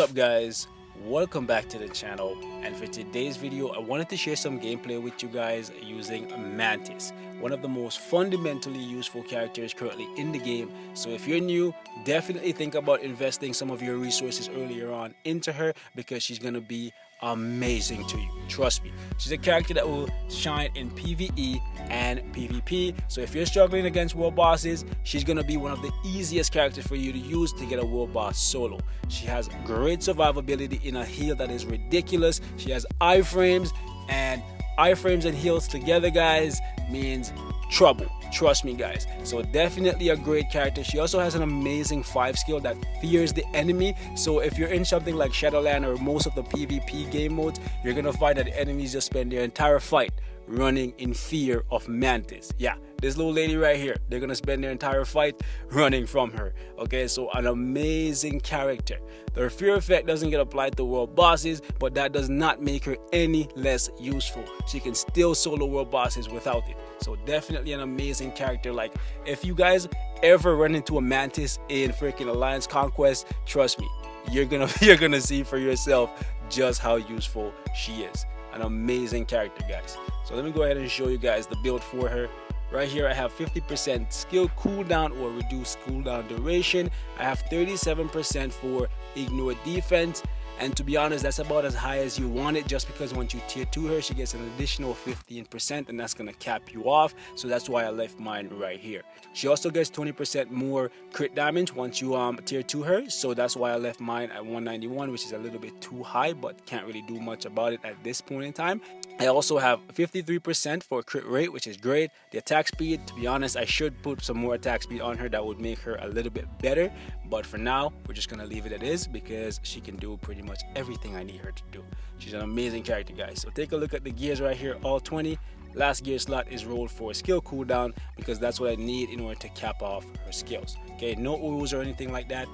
up guys, welcome back to the channel, and for today's video I wanted to share some gameplay with you guys using Mantis, one of the most fundamentally useful characters currently in the game. So if you're new, definitely think about investing some of your resources earlier on into her because she's gonna be amazing to you. Trust me, she's a character that will shine in PvE and PvP. So if you're struggling against world bosses, she's gonna be one of the easiest characters for you to use to get a world boss solo. She has great survivability in a heal that is ridiculous. She has iframes, and iframes and heals together, guys, means trouble. Trust me guys. So definitely a great character. She also has an amazing 5 skill that fears the enemy. So if you're in something like Shadowland or most of the PvP game modes, you're gonna find that the enemies just spend their entire fight running in fear of Mantis. Yeah, this little lady right here, they're gonna spend their entire fight running from her. Okay, so an amazing character. The fear effect doesn't get applied to world bosses, but that does not make her any less useful. She can still solo world bosses without it. So definitely an amazing character. Like, if you guys ever run into a Mantis in freaking Alliance Conquest, trust me, you're gonna see for yourself just how useful she is. An amazing character, guys. So let me go ahead and show you guys the build for her. Right here I have 50% skill cooldown or reduced cooldown duration. I have 37% for ignore defense, and to be honest, that's about as high as you want it, just because once you tier 2 her, she gets an additional 15%, and that's gonna cap you off. So that's why I left mine right here. She also gets 20% more crit damage once you tier 2 her, so that's why I left mine at 191, which is a little bit too high, but can't really do much about it at this point in time. I also have 53% for crit rate, which is great. The attack speed, to be honest, I should put some more attack speed on her that would make her a little bit better, but for now we're just gonna leave it as is because she can do pretty much everything I need her to do. She's an amazing character, guys. So take a look at the gears right here, all 20. Last gear slot is rolled for skill cooldown because that's what I need in order to cap off her skills. Okay, no ooze or anything like that.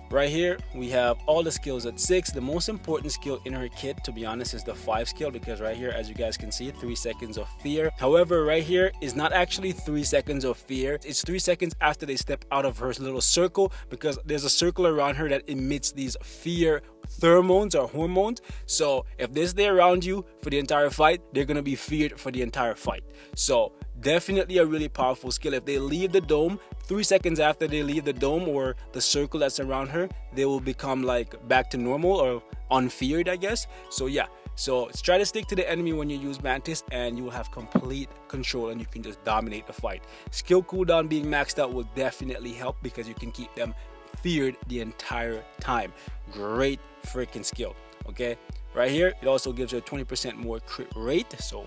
Right here we have all the skills at 6. The most important skill in her kit, to be honest, is the 5 skill, because right here, as you guys can see, 3 seconds of fear. However, right here is not actually 3 seconds of fear. It's 3 seconds after they step out of her little circle, because there's a circle around her that emits these fear pheromones or hormones. So if they stay around you for the entire fight, they're gonna be feared for the entire fight. So definitely a really powerful skill. If they leave the dome, 3 seconds after they leave the dome or the circle that's around her, they will become like back to normal or unfeared, I guess. So yeah, so try to stick to the enemy when you use Mantis, and you will have complete control and you can just dominate the fight. Skill cooldown being maxed out will definitely help because you can keep them feared the entire time. Great freaking skill. Okay, right here it also gives her 20% more crit rate, so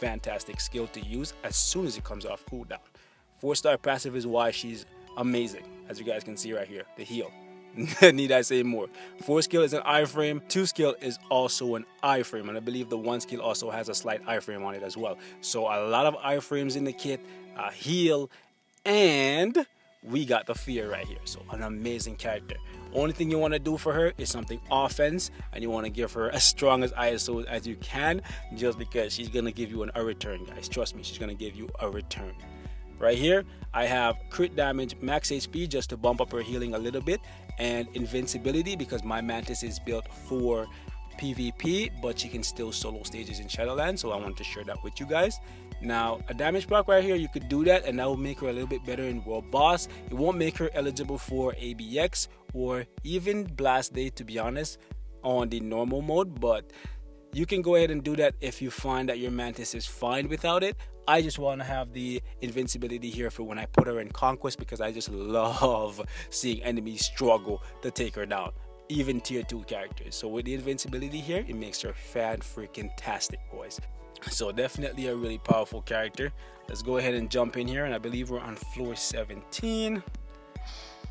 fantastic skill to use as soon as it comes off cooldown. 4-star passive is why she's amazing, as you guys can see right here, the heal. Need I say more? 4 skill is an iframe, 2 skill is also an iframe, and I believe the 1 skill also has a slight iframe on it as well. So a lot of iframes in the kit, heal, and we got the fear right here. So an amazing character. Only thing you want to do for her is something offense, and you want to give her as strong as ISO as you can, just because she's gonna give you a return, guys. Trust me, she's gonna give you a return. Right here I have crit damage, max HP, just to bump up her healing a little bit, and invincibility because my Mantis is built for PvP, but she can still solo stages in Shadowland, so I wanted to share that with you guys. Now a damage block right here, you could do that and that will make her a little bit better in world boss. It won't make her eligible for ABX or even blast day, to be honest, on the normal mode, but you can go ahead and do that if you find that your Mantis is fine without it. I just want to have the invincibility here for when I put her in Conquest, because I just love seeing enemies struggle to take her down, even tier 2 characters. So with the invincibility here, it makes her fan-freaking-tastic, boys. So definitely a really powerful character. Let's go ahead and jump in here, and I believe we're on floor 17,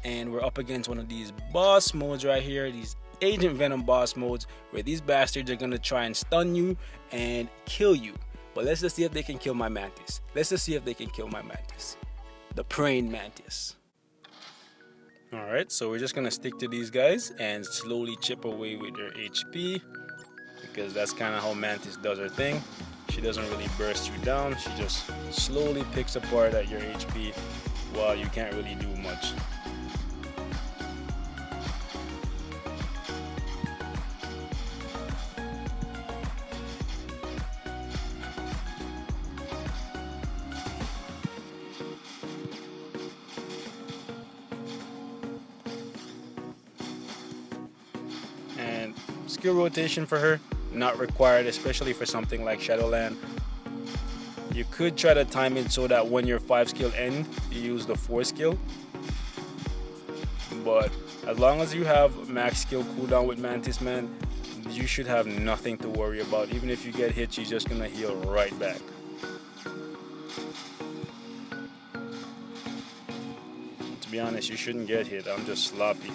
and we're up against one of these boss modes right here, these Agent Venom boss modes, where these bastards are gonna try and stun you and kill you. But let's just see if they can kill my Mantis. Let's just see if they can kill my Mantis, the praying Mantis. Alright, so we're just gonna stick to these guys and slowly chip away with their HP, because that's kind of how Mantis does her thing. She doesn't really burst you down, she just slowly picks apart at your HP while you can't really do much. skill rotation for her, not required, especially for something like Shadowland. You could try to time it so that when your 5 skill end, you use the 4 skill. But as long as you have max skill cooldown with Mantis, man, you should have nothing to worry about. Even if you get hit, she's just gonna heal right back. To be honest, you shouldn't get hit. I'm just sloppy.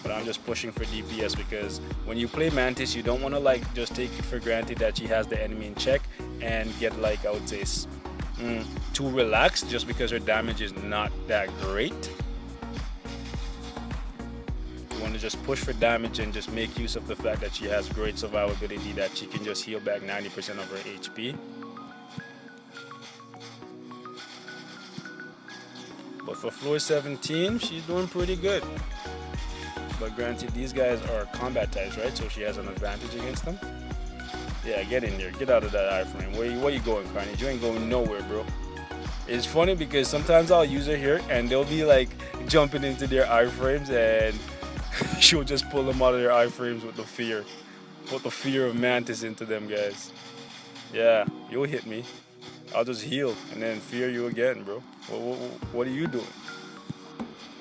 But I'm just pushing for DPS because when you play Mantis, you don't want to like just take it for granted that she has the enemy in check and get like, I would say, too relaxed just because her damage is not that great. You want to just push for damage and just make use of the fact that she has great survivability, that she can just heal back 90% of her HP. But for floor 17, she's doing pretty good. But granted, these guys are combat types, right? So she has an advantage against them. Yeah, get in there. Get out of that iframe. Where you going, Carnage? You ain't going nowhere, bro. It's funny because sometimes I'll use her here and they'll be like jumping into their iframes and she'll just pull them out of their iframes with the fear. Put the fear of Mantis into them, guys. Yeah, you'll hit me. I'll just heal and then fear you again, bro. What are you doing?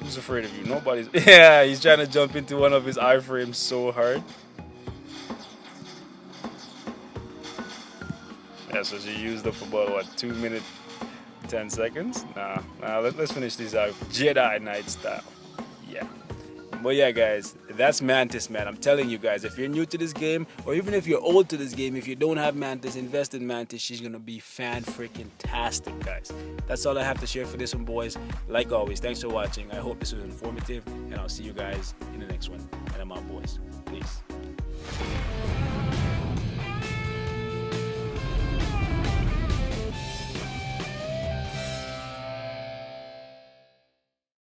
Who's afraid of you? Nobody's. Yeah, he's trying to jump into one of his iframes so hard. Yeah, so she used up about, what, 2 minutes, 10 seconds? Nah, let's finish these out Jedi Knight style. Yeah. But yeah, guys, that's Mantis, man. I'm telling you guys, if you're new to this game, or even if you're old to this game, if you don't have Mantis, invest in Mantis. She's gonna be fan-freaking-tastic, guys. That's all I have to share for this one, boys. Like always, thanks for watching. I hope this was informative, and I'll see you guys in the next one. And I'm out, boys. Peace.